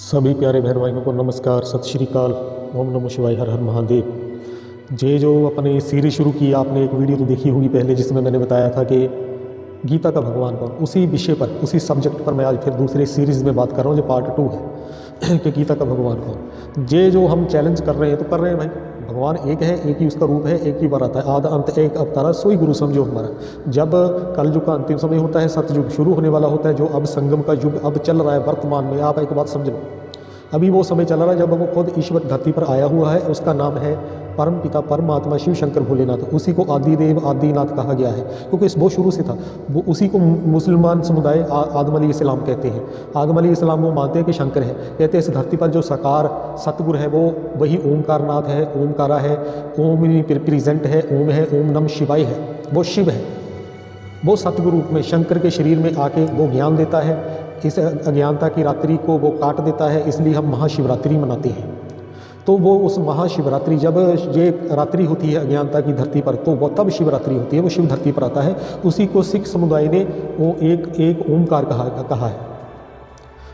सभी प्यारे बहन भाइयों को नमस्कार, सत श्री अकाल, ओम नमः शिवाय, हर हर महादेव। जो अपने सीरीज शुरू की, आपने एक वीडियो तो देखी होगी पहले जिसमें मैंने बताया था कि गीता का भगवान कौन। उसी विषय पर, उसी सब्जेक्ट पर मैं आज फिर दूसरे सीरीज़ में बात कर रहा हूँ जो पार्ट 2 है कि गीता का भगवान कौन। जो हम चैलेंज कर रहे हैं तो कर रहे हैं भाई, भगवान एक है, एक ही उसका रूप है, एक ही बार आता है, आद अंत एक अवतारा, सोई गुरु समझो हमारा। जब कलयुग का अंतिम समय होता है, सतयुग शुरू होने वाला होता है, जो अब संगम का युग अब चल रहा है वर्तमान में। आप एक बात समझ लो, अभी वो समय चल रहा है जब वो खुद ईश्वर धरती पर आया हुआ है। उसका नाम है परम पिता परमात्मा शिव शंकर भोलेनाथ। उसी को आदिदेव आदिनाथ कहा गया है क्योंकि वो शुरू से था। वो उसी को मुसलमान समुदाय आदम अली इस्लाम कहते हैं। आदम अली इस्लाम वो मानते हैं कि शंकर है। कहते हैं इस धरती पर जो साकार सतगुरु है वो वही ओमकार नाथ है, ओमकारा है, ओम प्रेजेंट है, ओम है, ओम नम शिवाय है, वो शिव है। वो सतगुरु रूप में शंकर के शरीर में आके वो ज्ञान देता है। इस अज्ञानता की रात्रि को वो काट देता है, इसलिए हम महाशिवरात्रि मनाते हैं। तो वो उस महाशिवरात्रि, जब ये रात्रि होती है अज्ञानता की धरती पर, तो वो तब शिवरात्रि होती है, वो शिव धरती पर आता है। उसी को सिख समुदाय ने वो एक ओमकार कहा है।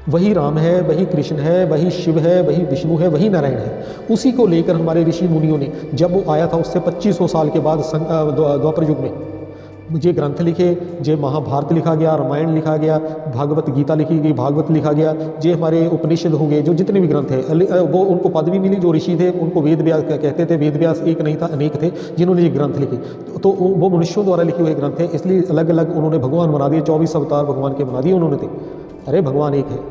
वही राम है, वही कृष्ण है, वही शिव है, वही विष्णु है, वही नारायण है। उसी को लेकर हमारे ऋषि मुनियों ने, जब वो आया था उससे 2500 साल के बाद द्वापर युग में, ये ग्रंथ लिखे, जे महाभारत लिखा गया, रामायण लिखा गया, भागवत गीता लिखी गई, भागवत लिखा गया, जे हमारे उपनिषद हो गए, जो जितने भी ग्रंथ हैं वो उनको पदवी मिली। जो ऋषि थे उनको वेद व्यास कहते थे। वेद व्यास एक नहीं था, अनेक थे जिन्होंने ये ग्रंथ लिखे। तो वो मनुष्यों द्वारा लिखे हुए ग्रंथ हैं, इसलिए अलग अलग उन्होंने भगवान बना दिए। 24 अवतार भगवान के बना दिए उन्होंने थे। अरे भगवान एक है।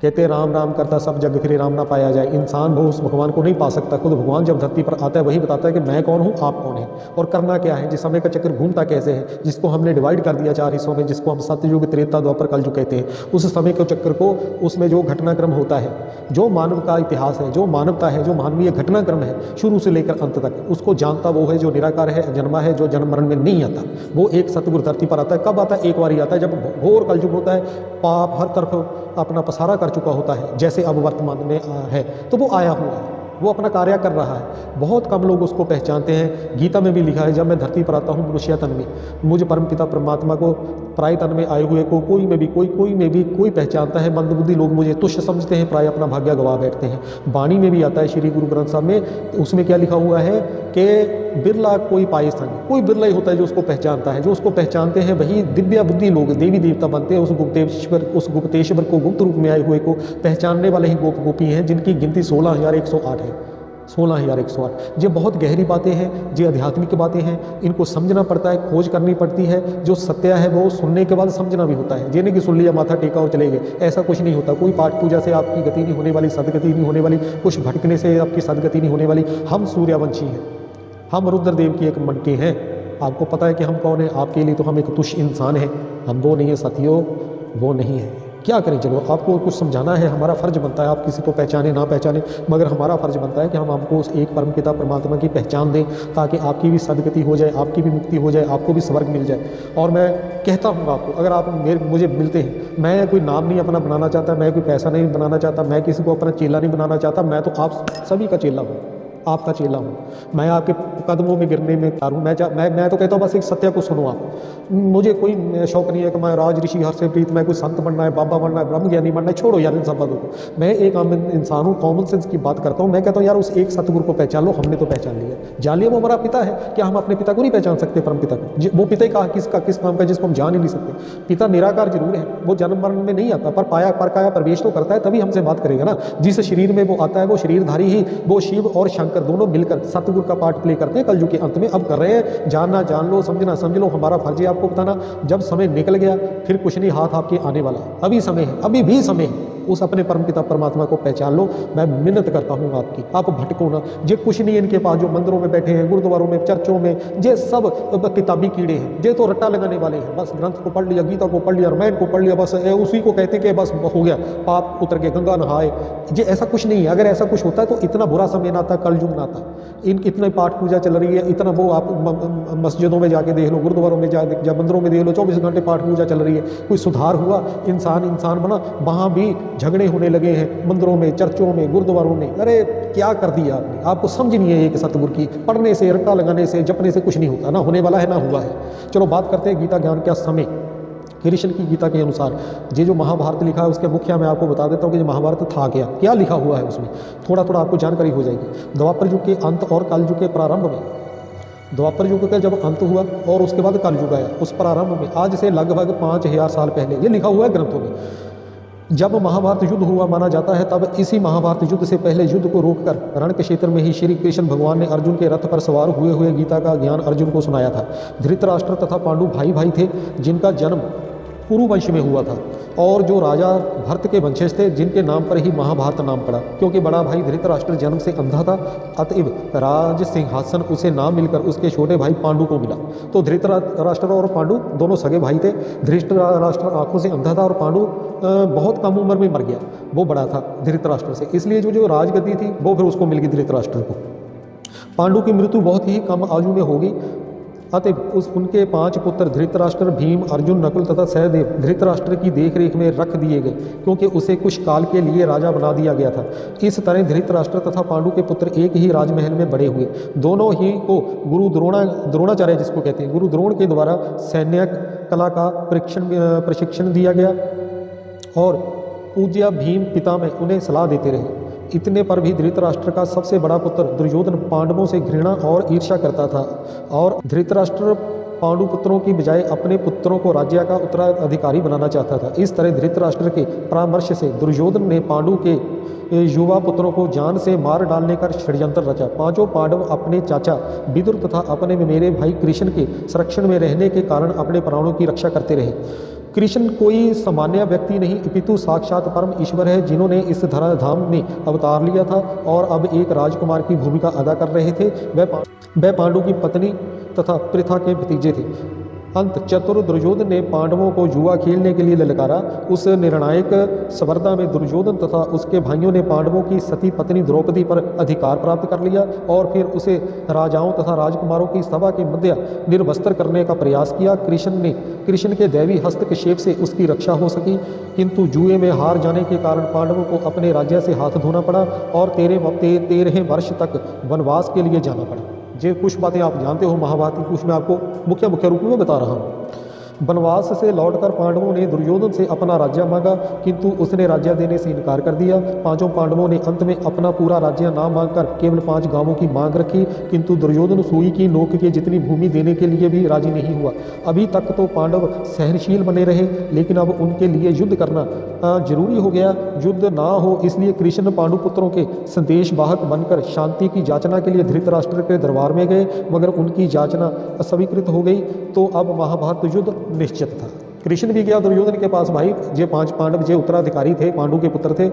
कहते राम राम करता सब जग फिरे राम ना पाया जाए। इंसान वो उस भगवान को नहीं पा सकता। खुद भगवान जब धरती पर आता है वही बताता है कि मैं कौन हूँ, आप कौन है और करना क्या है। जिस समय का चक्र घूमता कैसे है, जिसको हमने डिवाइड कर दिया 4 हिस्सों में, जिसको हम सत्ययुग, त्रेता, द्वापर, कलयुग कहते हैं। उस समय के चक्र को, उसमें जो घटनाक्रम होता है, जो मानव का इतिहास है, जो मानवता है, जो मानवीय घटनाक्रम है शुरू से लेकर अंत तक, उसको जानता वो है जो निराकार है, जन्मा है, जो जन्म मरण में नहीं आता। वो एक सतगुरु धरती पर आता है। कब आता है? एक बार ही आता है, जब घोर कलयुग होता है, पाप हर तरफ अपना पसारा कर चुका होता है, जैसे अब वर्तमान में है। तो वो आया हुआ है, वो अपना कार्य कर रहा है। बहुत कम लोग उसको पहचानते हैं। गीता में भी लिखा है, जब मैं धरती पर आता हूँ मनुष्य तन में, मुझे परम पिता परमात्मा को प्राय तन में आए हुए को कोई में भी कोई पहचानता है। मंदबुद्धि लोग मुझे तुच्छ समझते हैं, प्राय अपना भाग्य गवा बैठते हैं। वाणी में भी आता है श्री गुरु ग्रंथ साहब में, उसमें क्या लिखा हुआ है कि बिरला कोई पाए संग, कोई बिरला ही होता है जो उसको पहचानता है। जो उसको पहचानते हैं वही दिव्या बुद्धि लोग, देवी देवता बनते हैं। उस गुप्तेश्वर को, गुप्त रूप में आए हुए को पहचानने वाले ही गोप गोपी हैं, जिनकी गिनती 16,108 है। 16,108। ये बहुत गहरी बातें हैं, ये आध्यात्मिक बातें हैं। इनको समझना पड़ता है, खोज करनी पड़ती है। जो सत्य है वो सुनने के बाद समझना भी होता है। ये नहीं कि सुन लिया, माथा टेका और चले गए, ऐसा कुछ नहीं होता। कोई पाठ पूजा से आपकी गति नहीं होने वाली, सदगति नहीं होने वाली, कुछ भटकने से आपकी सदगति नहीं होने वाली। हम सूर्यवंशी हैं, हम रुद्रदेव की एक मटके हैं। आपको पता है कि हम कौन है? आपके लिए तो हम एक तुच्छ इंसान हैं। हम वो नहीं है साथियों, वो नहीं है। क्या करें? चलो आपको कुछ समझाना है, हमारा फ़र्ज बनता है। आप किसी को पहचाने ना पहचाने, मगर हमारा फ़र्ज बनता है कि हम आपको उस एक परम पिता परमात्मा की पहचान दें, ताकि आपकी भी सदगति हो जाए, आपकी भी मुक्ति हो जाए, आपको भी स्वर्ग मिल जाए। और मैं कहता हूँ आपको, अगर आप मुझे मिलते हैं, मैं कोई नाम नहीं अपना बनाना चाहता, मैं कोई पैसा नहीं बनाना चाहता, मैं किसी को अपना चेला नहीं बनाना चाहता। मैं तो आप सभी का चेला हूँ, आपका चेला हूँ। मैं आपके कदमों में गिरने में तैयार हूँ। मैं तो कहता हूँ बस एक सत्य को सुनो आप। मुझे कोई शौक नहीं है कि मैं राज ऋषि हर से प्रीत, मैं कोई संत बनना है, बाबा बनना है, ब्रह्म ज्ञानी बनना है। छोड़ो यार इन सब बातों को। मैं एक आम इंसान हूँ, कॉमन सेंस की बात करता हूँ। मैं कहता हूँ यार उस एक सतगुरु को पहचान लो। हमने तो पहचान लिया, जान लिया वो हमारा पिता है। क्या हम अपने पिता को नहीं पहचान सकते? परम पिता को, वो पिता का किस काम का जिसको हम जान ही नहीं सकते। पिता निराकार जरूर है, वो जन्म मरण में नहीं आता, पर परकाया प्रवेश तो करता है, तभी हमसे बात करेगा ना। जिस शरीर में वो आता है वो शरीरधारी ही, वो शिव और शंकर दोनों मिलकर सतगुरु का पार्ट प्ले करते हैं। कलयुग के अंत में अब कर रहे हैं। जानना जान लो, समझना समझ लो। हमारा फर्ज है आपको बताना। जब समय निकल गया फिर कुछ नहीं हाथ आपके आने वाला। अभी समय है, अभी भी समय है। उस अपने परम पिता परमात्मा को पहचान लो। मैं मिन्नत करता हूँ आपकी, आप भटको ना। ये कुछ नहीं इनके पास, जो मंदिरों में बैठे हैं, गुरुद्वारों में, चर्चों में, ये सब किताबी कीड़े हैं। ये तो रट्टा लगाने वाले हैं। बस ग्रंथ को पढ़ लिया, गीता को पढ़ लिया, रामायण को पढ़ लिया, बस उसी को कहते कि बस हो गया, पाप उतर के गंगा नहाए। ये ऐसा कुछ नहीं है। अगर ऐसा कुछ होता है तो इतना बुरा समय ना था, कलयुग ना था। इतना पाठ पूजा चल रही है, इतना वो आप मस्जिदों में जाके देख लो, गुरुद्वारों में जा मंदिरों में देख लो, 24 घंटे पाठ पूजा चल रही है। कोई सुधार हुआ? इंसान बना? वहाँ भी झगड़े होने लगे हैं, मंदिरों में, चर्चों में, गुरुद्वारों में। अरे क्या कर दिया आपने? आपको समझ नहीं है एक सतगुरु की। पढ़ने से, रट्टा लगाने से, जपने से कुछ नहीं होता, ना होने वाला है ना हुआ है। चलो बात करते हैं गीता ज्ञान का समय। कृष्ण की गीता के अनुसार ये जो महाभारत लिखा है उसके मुख्य मैं आपको बता देता हूँ कि ये महाभारत था क्या, क्या लिखा हुआ है उसमें, थोड़ा थोड़ा आपको जानकारी हो जाएगी। द्वापर युग के अंत और कल युग के प्रारंभ में, द्वापर युग का जब अंत हुआ और उसके बाद कल युग आया, उस प्रारंभ में आज से लगभग 5000 साल पहले ये लिखा हुआ है ग्रंथों में, जब महाभारत युद्ध हुआ माना जाता है, तब इसी महाभारत युद्ध से पहले युद्ध को रोककर रण के क्षेत्र में ही श्री कृष्ण भगवान ने अर्जुन के रथ पर सवार हुए हुए गीता का ज्ञान अर्जुन को सुनाया था। धृतराष्ट्र तथा पांडु भाई भाई थे जिनका जन्म कुरु वंश में हुआ था, और जो राजा भरत के वंशज थे जिनके नाम पर ही महाभारत नाम पड़ा, क्योंकि बड़ा भाई धृतराष्ट्र जन्म से अंधा था, अतएव राज सिंहासन उसे ना मिलकर उसके छोटे भाई पांडु को मिला। तो धृतराष्ट्र और पांडु दोनों सगे भाई थे। धृतराष्ट्र आंखों से अंधा था और पांडु बहुत कम उम्र में मर गया, वो बड़ा था धृतराष्ट्र से, इसलिए जो राजगद्दी थी वो फिर उसको मिल गई धृतराष्ट्र को। पांडु की मृत्यु बहुत ही कम आयु में होगी, अतएव उनके 5 पुत्र धृतराष्ट्र, भीम, अर्जुन, नकुल तथा सहदेव धृतराष्ट्र की देखरेख में रख दिए गए, क्योंकि उसे कुछ काल के लिए राजा बना दिया गया था। इस तरह धृतराष्ट्र तथा पांडु के पुत्र एक ही राजमहल में बड़े हुए। दोनों ही को गुरु द्रोणाचार्य जिसको कहते हैं, गुरु द्रोण के द्वारा सैन्य कला का प्रशिक्षण दिया गया, और पूज्य भीम पिता में उन्हें सलाह देते रहे। इतने पर भी धृतराष्ट्र का सबसे बड़ा पुत्र दुर्योधन पांडवों से घृणा और ईर्ष्या करता था, और धृतराष्ट्र पांडु पुत्रों की बजाय अपने पुत्रों को राज्य का उत्तराधिकारी बनाना चाहता था। इस तरह धृतराष्ट्र के परामर्श से दुर्योधन ने पांडु के युवा पुत्रों को जान से मार डालने का षड्यंत्र रचा। 5 पांडव अपने चाचा विदुर तथा अपने मेरे भाई कृष्ण के संरक्षण में रहने के कारण अपने प्राणों की रक्षा करते रहे। कृष्ण कोई सामान्य व्यक्ति नहीं, अपितु साक्षात परम ईश्वर है, जिन्होंने इस धराधाम में अवतार लिया था और अब एक राजकुमार की भूमिका अदा कर रहे थे। वह पांडु की पत्नी तथा पृथा के भतीजे थे। अंत चतुर दुर्योधन ने पांडवों को जुआ खेलने के लिए ललकारा। उस निर्णायक स्पर्धा में दुर्योधन तथा उसके भाइयों ने पांडवों की सती पत्नी द्रौपदी पर अधिकार प्राप्त कर लिया, और फिर उसे राजाओं तथा राजकुमारों की सभा के मध्य निर्वस्त्र करने का प्रयास किया। कृष्ण के दैवी हस्तक्षेप से उसकी रक्षा हो सकी, किंतु जुए में हार जाने के कारण पांडवों को अपने राज्य से हाथ धोना पड़ा और 13 वर्ष तक वनवास के लिए जाना पड़ा। ये कुछ बातें आप जानते हो महाभारत की, कुछ मैं आपको मुख्य रूप में बता रहा हूँ। वनवास से लौटकर पांडवों ने दुर्योधन से अपना राज्य मांगा, किंतु उसने राज्य देने से इनकार कर दिया। 5 पांडवों ने अंत में अपना पूरा राज्य ना मांगकर केवल 5 गांवों की मांग रखी, किंतु दुर्योधन सुई की नोक के जितनी भूमि देने के लिए भी राजी नहीं हुआ। अभी तक तो पांडव सहनशील बने रहे, लेकिन अब उनके लिए युद्ध करना जरूरी हो गया। युद्ध ना हो इसलिए कृष्ण पांडु पुत्रों के संदेश वाहक बनकर शांति की याचना के लिए धृतराष्ट्र के दरबार में गए, मगर उनकी याचना अस्वीकृत हो गई। तो अब महाभारत युद्ध निश्चित था। कृष्ण भी गया दुर्योधन के पास, भाई ये 5 पांडव जो उत्तराधिकारी थे, पांडु के पुत्र थे,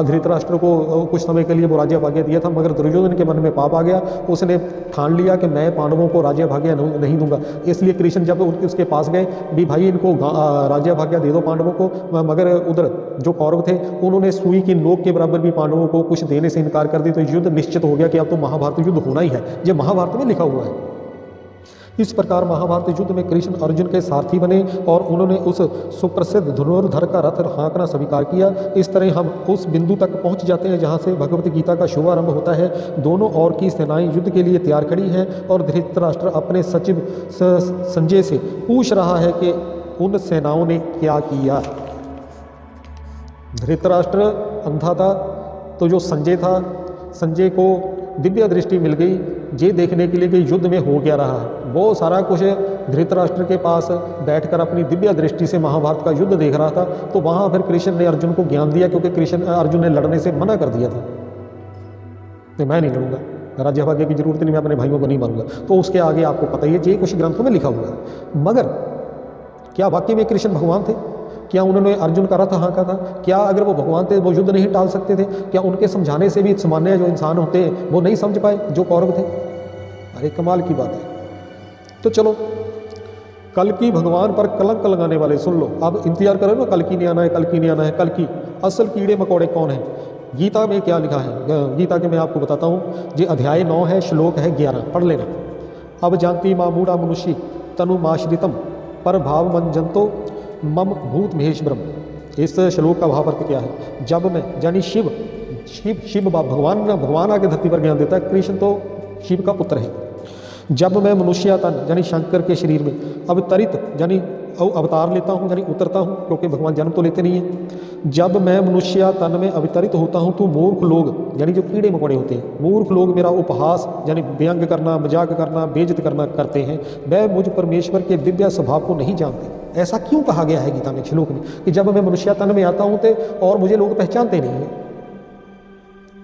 धृतराष्ट्र को कुछ समय के लिए वो राज्य भाग्य दिया था, मगर दुर्योधन के मन में पाप आ गया। उसने ठान लिया कि मैं पांडवों को राज्य भाग्य नहीं दूंगा। इसलिए कृष्ण जब उसके पास गए भी, भाई इनको राज्य भाग्य दे दो पांडवों को, मगर उधर जो कौरव थे उन्होंने सुई की नोक के बराबर भी पांडवों को कुछ देने से इनकार कर दी। तो युद्ध निश्चित हो गया कि अब तो महाभारत युद्ध होना ही है, ये महाभारत में लिखा हुआ है। इस प्रकार महाभारत युद्ध में कृष्ण अर्जुन के सारथी बने और उन्होंने उस सुप्रसिद्ध धनुर्धर का रथ हाँकना स्वीकार किया। इस तरह हम उस बिंदु तक पहुंच जाते हैं जहां से भगवत गीता का शुभारंभ होता है। दोनों ओर की सेनाएं युद्ध के लिए तैयार खड़ी हैं और धृतराष्ट्र अपने सचिव संजय से पूछ रहा है कि उन सेनाओं ने क्या किया। धृतराष्ट्र अंधा था, तो जो संजय था, संजय को दिव्य दृष्टि मिल गई ये देखने के लिए कि युद्ध में हो क्या रहा है। वो सारा कुछ धृतराष्ट्र के पास बैठकर अपनी दिव्य दृष्टि से महाभारत का युद्ध देख रहा था। तो वहाँ फिर कृष्ण ने अर्जुन को ज्ञान दिया, क्योंकि अर्जुन ने लड़ने से मना कर दिया था कि मैं नहीं लड़ूंगा, राज्य भाग्य की जरूरत नहीं, मैं अपने भाइयों को नहीं मारूंगा। तो उसके आगे आपको पता ही है, ये कुछ ग्रंथों में लिखा हुआ है। मगर क्या वाकई में कृष्ण भगवान थे? क्या उन्होंने अर्जुन का रथ हाँका था? क्या अगर वो भगवान थे वो युद्ध नहीं टाल सकते थे? क्या उनके समझाने से भी सामान्य जो इंसान होते हैं वो नहीं समझ पाए जो कौरव थे? अरे कमाल की बात है। तो चलो, कल की भगवान पर कलंक लगाने वाले सुन लो। अब इंतजार करो ना, कल की नहीं आना है, कल की नहीं आना है। कल की असल कीड़े मकोड़े कौन है? गीता में क्या लिखा है? गीता के मैं आपको बताता हूँ। ये अध्याय 9 है, श्लोक है 11, पढ़ लेना। अब जानती मामूढ़ा मनुष्य तनुमाश्रितम पर भाव मंजंतो मम भूत महेश ब्रह्म। इस श्लोक का भाव अर्थ क्या है? जब मैं यानी शिव भगवान आके धरती पर ज्ञान देता है। कृष्ण तो शिव का पुत्र है। जब मैं मनुष्य तन यानी शंकर के शरीर में अवतरित यानी अवतार लेता हूँ यानी उतरता हूँ, क्योंकि भगवान जन्म तो लेते नहीं हैं। जब मैं मनुष्य तन में अवतरित होता हूँ तो मूर्ख लोग यानी जो कीड़े मकोड़े होते हैं, मूर्ख लोग मेरा उपहास यानी व्यंग करना, मजाक करना, बेइज्जत करना करते हैं। वह मुझ परमेश्वर के दिव्य स्वभाव को नहीं जानते। ऐसा क्यों कहा गया है गीता में श्लोक में कि जब मैं मनुष्य तन में आता हूँ तो और मुझे लोग पहचानते नहीं हैं?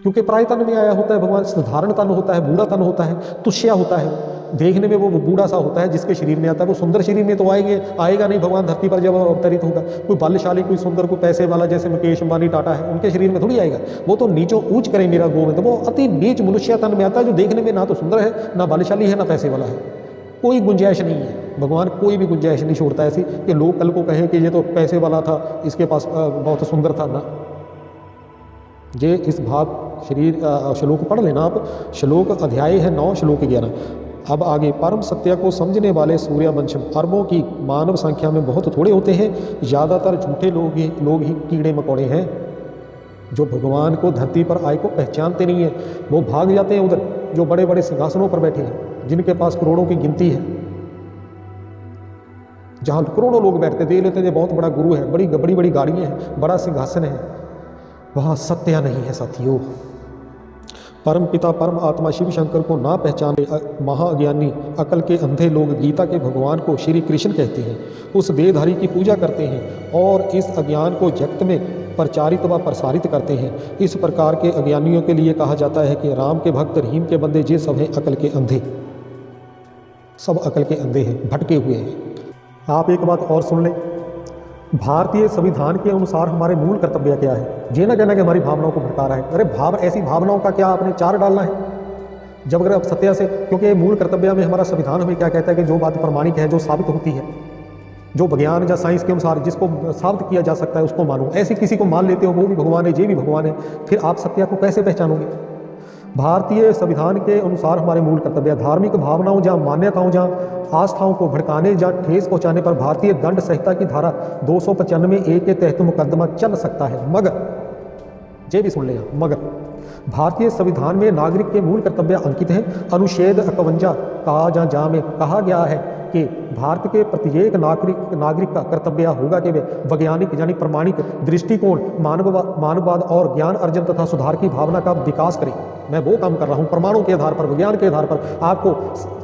क्योंकि प्राय तन में आया होता है भगवान, साधारण तन होता है, बूढ़ा तन होता है, तुष्या होता है, देखने में वो बूढ़ा सा होता है जिसके शरीर में आता है। वो सुंदर शरीर में तो आएगा नहीं भगवान धरती पर जब अवतरित होगा। कोई बलशाली, कोई सुंदर, कोई पैसे वाला जैसे मुकेश अंबानी, टाटा है, उनके शरीर में थोड़ी आएगा। वो तो नीचों ऊंच करे मेरा गोविंद, वो अति नीच मनुष्य तन में आता है जो देखने में ना तो सुंदर है, ना बलशाली है, ना पैसे वाला है। कोई गुंजाइश नहीं है, भगवान कोई भी गुंजाइश नहीं छोड़ता ऐसी कि लोग कल को कहें कि ये तो पैसे वाला था, इसके पास बहुत सुंदर था ना। ये इस भाग श्लोक पढ़ लेना आप। श्लोक अध्याय है 9, श्लोक 11। अब आगे, परम सत्य को समझने वाले सूर्यवंशम अरबों की मानव संख्या में बहुत थोड़े होते हैं। ज़्यादातर झूठे लोग ही कीड़े मकोड़े हैं जो भगवान को धरती पर आए को पहचानते नहीं है। वो भाग जाते हैं उधर जो बड़े बड़े सिंहासनों पर बैठे हैं, जिनके पास करोड़ों की गिनती है, जहाँ करोड़ों लोग बैठते देख लेते हैं बहुत बड़ा गुरु है, बड़ी बड़ी गाड़ियाँ हैं, बड़ा सिंहासन है। वहाँ सत्य नहीं है साथियों। परम पिता परम आत्मा शिव शंकर को ना पहचाने महाज्ञानी अकल के अंधे लोग गीता के भगवान को श्री कृष्ण कहते हैं, उस देहधारी की पूजा करते हैं और इस अज्ञान को जगत में प्रचारित व प्रसारित करते हैं। इस प्रकार के अज्ञानियों के लिए कहा जाता है कि राम के भक्त, रहीम के बंदे, ये सब हैं अकल के अंधे, सब अकल के अंधे हैं, भटके हुए हैं। आप एक बात और सुन लें, भारतीय संविधान के अनुसार हमारे मूल कर्तव्य क्या है? ये ना कहना कि हमारी भावनाओं को भड़का रहा है। अरे ऐसी भावनाओं का क्या आपने चार डालना है? जब अगर आप सत्य से, क्योंकि मूल कर्तव्य में हमारा संविधान हमें क्या कहता है कि जो बात प्रमाणिक है, जो साबित होती है, जो विज्ञान या साइंस के अनुसार जिसको साबित किया जा सकता है उसको मानो। ऐसे किसी को मान लेते हो वो भी भगवान है, ये भी भगवान है, फिर आप सत्य को कैसे पहचानोगे? भारतीय संविधान के अनुसार हमारे मूल कर्तव्य, धार्मिक भावनाओं या मान्यताओं या आस्थाओं को भड़काने या ठेस पहुंचाने पर भारतीय दंड संहिता की धारा 295A के तहत मुकदमा चल सकता है। मगर ये भी सुन लें, मगर भारतीय संविधान में नागरिक के मूल कर्तव्य अंकित हैं। अनुच्छेद 51 का जा में कहा गया है कि भारत के प्रत्येक नागरिक का कर्तव्य होगा कि वे वैज्ञानिक यानी प्रमाणिक दृष्टिकोण, मानववाद और ज्ञान अर्जन तथा सुधार की भावना का विकास करें। मैं वो काम कर रहा हूँ, प्रमाणों के आधार पर, विज्ञान के आधार पर आपको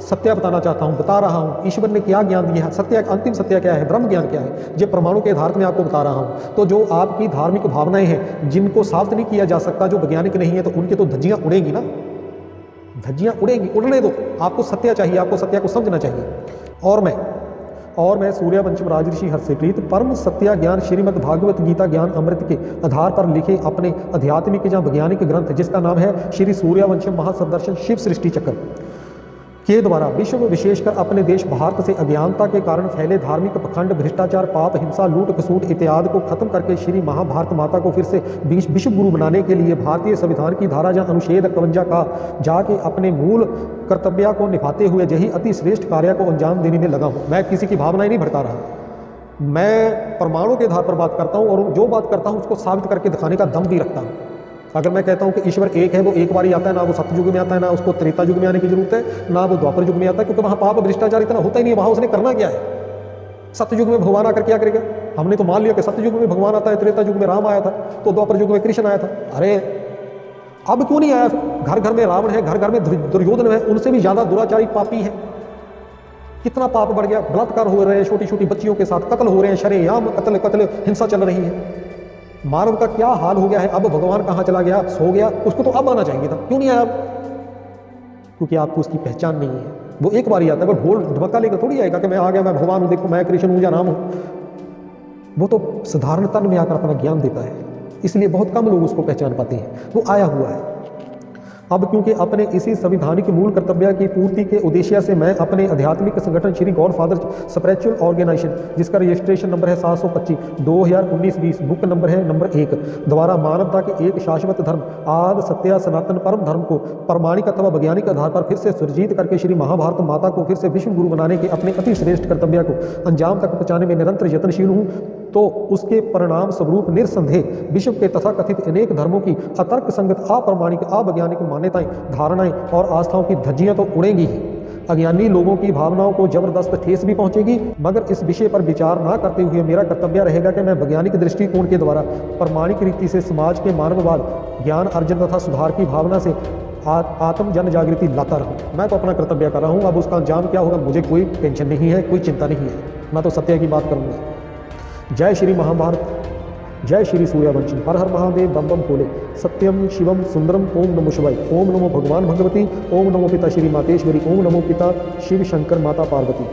सत्य बताना चाहता हूँ, बता रहा हूँ। ईश्वर ने क्या ज्ञान दिया है, सत्य, अंतिम सत्य क्या है, ब्रह्म ज्ञान क्या है, ये प्रमाणों के आधार में आपको बता रहा हूँ। तो जो आपकी धार्मिक भावनाएं हैं जिनको साबित नहीं किया जा सकता, जो वैज्ञानिक नहीं है, तो उनकी तो धज्जियाँ उड़ेंगी ना, धज्जियाँ उड़ेंगी, उड़ने दो। आपको सत्य चाहिए, आपको सत्य को समझना चाहिए। और मैं सूर्यवंशम राजऋषि हर्षप्रीत परम सत्या ज्ञान श्रीमद् भागवत गीता ज्ञान अमृत के आधार पर लिखे अपने आध्यात्मिक या वैज्ञानिक ग्रंथ, जिसका नाम है श्री सूर्यवंशम महासदर्शन शिव सृष्टि चक्र, के द्वारा विश्व विशेषकर अपने देश भारत से अज्ञानता के कारण फैले धार्मिक पखंड, भ्रष्टाचार, पाप, हिंसा, लूट खसूट इत्यादि को खत्म करके श्री महाभारत माता को फिर से विश्व गुरु बनाने के लिए भारतीय संविधान की धारा या अनुच्छेद 51 का जाके अपने मूल कर्तव्य को निभाते हुए यही अति श्रेष्ठ कार्य को अंजाम देने में लगा हूँ। मैं किसी की भावनाएं नहीं भड़का रहा, मैं प्रमाणों के आधार पर बात करता हूँ और जो बात करता हूँ उसको साबित करके दिखाने का दम भी रखता हूँ। अगर मैं कहता हूं कि ईश्वर एक है, वो एक बार ही आता है, ना वो सतयुग में आता है, ना उसको त्रेता युग में आने की जरूरत है, ना वो द्वापर युग में आता है, क्योंकि वहां पाप भ्रष्टाचार इतना होता ही नहीं है। वहां उसने करना क्या है? सतयुग में भगवान आकर क्या करेगा? हमने तो मान लिया कि सतयुग में भगवान आता है, त्रेता युग में राम आया था, तो द्वापर युग में कृष्ण आया था। अरे अब क्यों नहीं आया? घर घर में रावण है, घर घर में दुर्योधन है, उनसे भी ज्यादा दुराचारी पापी है। कितना पाप बढ़ गया, बलात्कार हो रहे हैं, छोटी छोटी बच्चियों के साथ कत्ल हो रहे हैं, शरेआम कत्ल हिंसा चल रही है। मानव का क्या हाल हो गया है। अब भगवान कहाँ चला गया? सो गया। उसको तो अब आना चाहिए था, क्यों नहीं आया अब? क्योंकि आपको उसकी पहचान नहीं है। वो एक बार ही आता है, ढोल ढमक्का लेकर थोड़ी आएगा कि मैं आ गया, मैं भगवान हूँ, देखो मैं कृष्ण हूँ या राम हूँ। वो तो साधारण तन में आकर अपना ज्ञान देता है, इसलिए बहुत कम लोग उसको पहचान पाते हैं। वो आया हुआ है। अब क्योंकि अपने इसी संविधानिक मूल कर्तव्य की पूर्ति के उद्देश्य से मैं अपने आध्यात्मिक संगठन Shri god father spiritual organization, जिसका रजिस्ट्रेशन नंबर है 725 2019-20, बुक नंबर है नंबर 1, द्वारा मानवता के एक शाश्वत धर्म आदि सत्य सनातन परम धर्म को प्रमाणिक अथवा वैज्ञानिक आधार पर फिर से सुरजीत करके श्री महाभारत माता को फिर से विश्व गुरु बनाने के अपने अति श्रेष्ठ कर्तव्य को अंजाम तक पहुँचाने में निरंतर यत्नशील हूँ। तो उसके परिणाम स्वरूप निरसंदेह विश्व के तथाकथित अनेक धर्मों की अतर्क संगत, अप्रामाणिक, अवैज्ञानिक मान्यताएं, धारणाएं और आस्थाओं की धज्जियां तो उड़ेंगी ही, अज्ञानी लोगों की भावनाओं को जबरदस्त ठेस भी पहुंचेगी, मगर इस विषय पर विचार ना करते हुए मेरा कर्तव्य रहेगा कि मैं वैज्ञानिक दृष्टिकोण के द्वारा प्रामाणिक रीति से समाज के मानववाद, ज्ञान अर्जन तथा सुधार की भावना से आत्म जन जागृति लाता रहूं। मैं तो अपना कर्तव्य कर रहा हूं, अब उसका अंजाम क्या होगा मुझे कोई टेंशन नहीं है, कोई चिंता नहीं है। मैं तो सत्य की बात करूंगा। जय श्री महाभारत, जय श्री सूर्यवंशी। हर हर महादेव, बम बम भोले, सत्यम शिवम सुंदरम। ओम नमो शिवाय। ओम नमो भगवान भगवती। ओम नमो पिता श्री मातेश्वरी। ओम नमो पिता शिव शंकर माता पार्वती।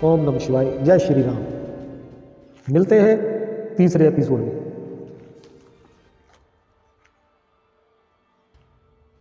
ओम नमो शिवाय। जय श्री राम। मिलते हैं तीसरे एपिसोड में।